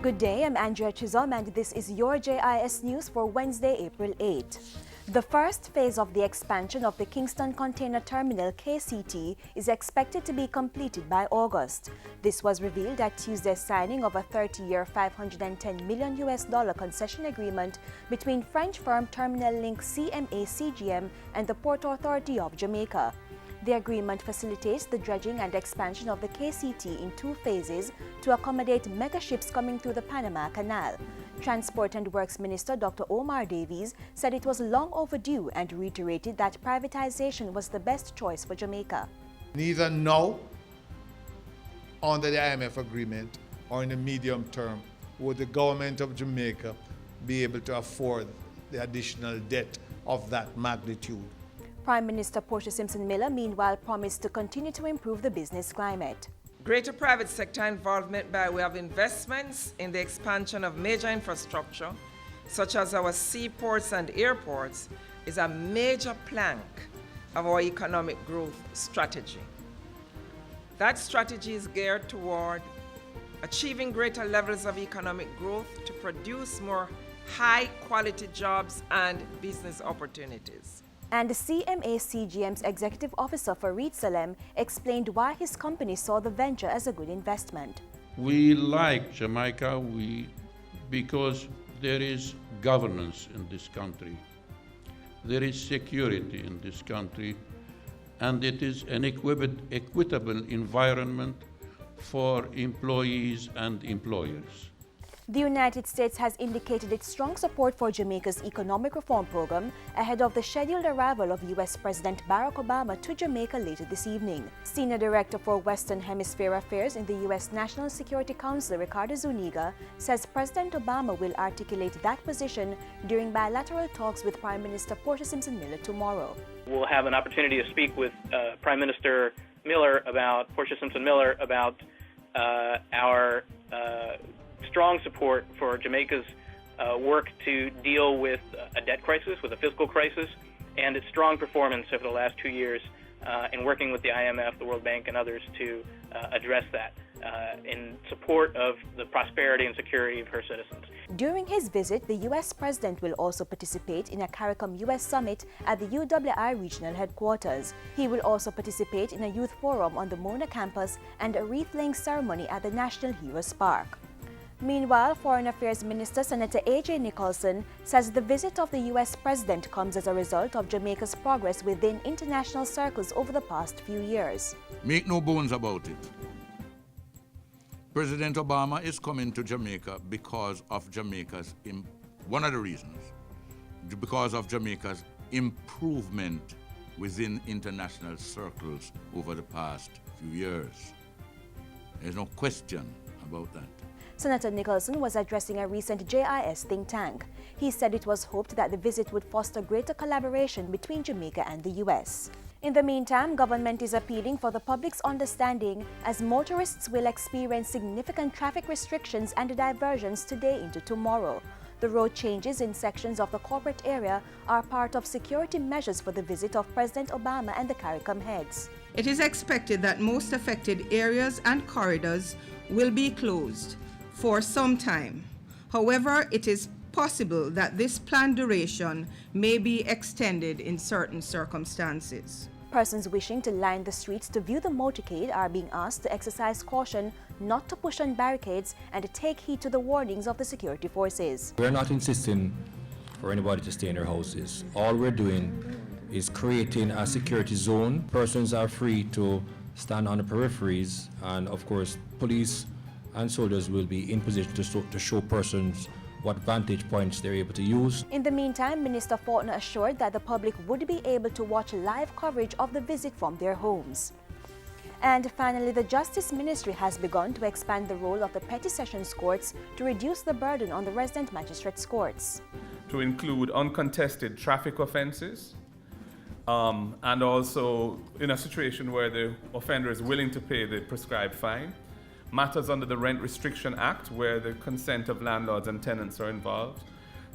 Good day, I'm Andrea Chisholm and this is your JIS News for Wednesday, April 8. The first phase of the expansion of the Kingston Container Terminal KCT is expected to be completed by August. This was revealed at Tuesday's signing of a 30-year $510 million concession agreement between French firm Terminal Link CMA CGM and the Port Authority of Jamaica. The agreement facilitates the dredging and expansion of the KCT in two phases to accommodate megaships coming through the Panama Canal. Transport and Works Minister Dr. Omar Davies said it was long overdue and reiterated that privatization was the best choice for Jamaica. Neither now, under the IMF agreement, or in the medium term, would the government of Jamaica be able to afford the additional debt of that magnitude. Prime Minister Portia Simpson Miller, meanwhile, promised to continue to improve the business climate. Greater private sector involvement by way of investments in the expansion of major infrastructure, such as our seaports and airports, is a major plank of our economic growth strategy. That strategy is geared toward achieving greater levels of economic growth to produce more high-quality jobs and business opportunities. And the CMA CGM's executive officer Farid Salem explained why his company saw the venture as a good investment. We like Jamaica because there is governance in this country, there is security in this country, and it is an equitable environment for employees and employers. The United States has indicated its strong support for Jamaica's economic reform program ahead of the scheduled arrival of U.S. President Barack Obama to Jamaica later this evening. Senior Director for Western Hemisphere Affairs in the U.S. National Security Council, Ricardo Zuniga, says President Obama will articulate that position during bilateral talks with Prime Minister Portia Simpson Miller tomorrow. We'll have an opportunity to speak with Prime Minister Portia Simpson Miller about our strong support for Jamaica's work to deal with a debt crisis, with a fiscal crisis, and its strong performance over the last 2 years in working with the IMF, the World Bank, and others to address that in support of the prosperity and security of her citizens. During his visit, the U.S. President will also participate in a CARICOM U.S. Summit at the UWI Regional Headquarters. He will also participate in a youth forum on the Mona campus and a wreath-laying ceremony at the National Heroes Park. Meanwhile, Foreign Affairs Minister Senator A.J. Nicholson says the visit of the U.S. President comes as a result of Jamaica's progress within international circles over the past few years. Make no bones about it. President Obama is coming to Jamaica because of one of the reasons, because of Jamaica's improvement within international circles over the past few years. There's no question about that. Senator Nicholson was addressing a recent JIS think tank. He said it was hoped that the visit would foster greater collaboration between Jamaica and the U.S. In the meantime, government is appealing for the public's understanding as motorists will experience significant traffic restrictions and diversions today into tomorrow. The road changes in sections of the corporate area are part of security measures for the visit of President Obama and the CARICOM heads. It is expected that most affected areas and corridors will be closed for some time. However, it is possible that this planned duration may be extended in certain circumstances. Persons wishing to line the streets to view the motorcade are being asked to exercise caution, not to push on barricades, and to take heed to the warnings of the security forces. We're not insisting for anybody to stay in their houses. All we're doing is creating a security zone. Persons are free to stand on the peripheries, and of course, police and soldiers will be in position to show persons what vantage points they're able to use. In the meantime, Minister Faulkner assured that the public would be able to watch live coverage of the visit from their homes. And finally, the Justice Ministry has begun to expand the role of the Petty Sessions Courts to reduce the burden on the resident magistrates' courts. To include uncontested traffic offenses, and also in a situation where the offender is willing to pay the prescribed fine, matters under the Rent Restriction Act where the consent of landlords and tenants are involved,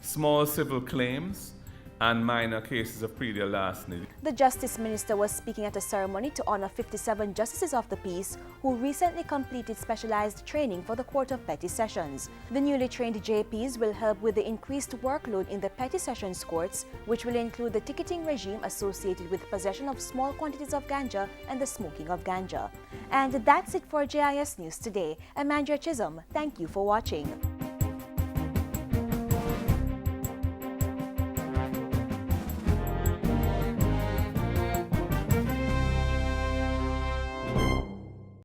small civil claims, and minor cases of predial larceny. The Justice Minister was speaking at a ceremony to honor 57 justices of the peace who recently completed specialized training for the Court of Petty Sessions. The newly trained JPs will help with the increased workload in the Petty Sessions courts, which will include the ticketing regime associated with possession of small quantities of ganja and the smoking of ganja. And that's it for JIS News today. I'm Andrea Chisholm. Thank you for watching.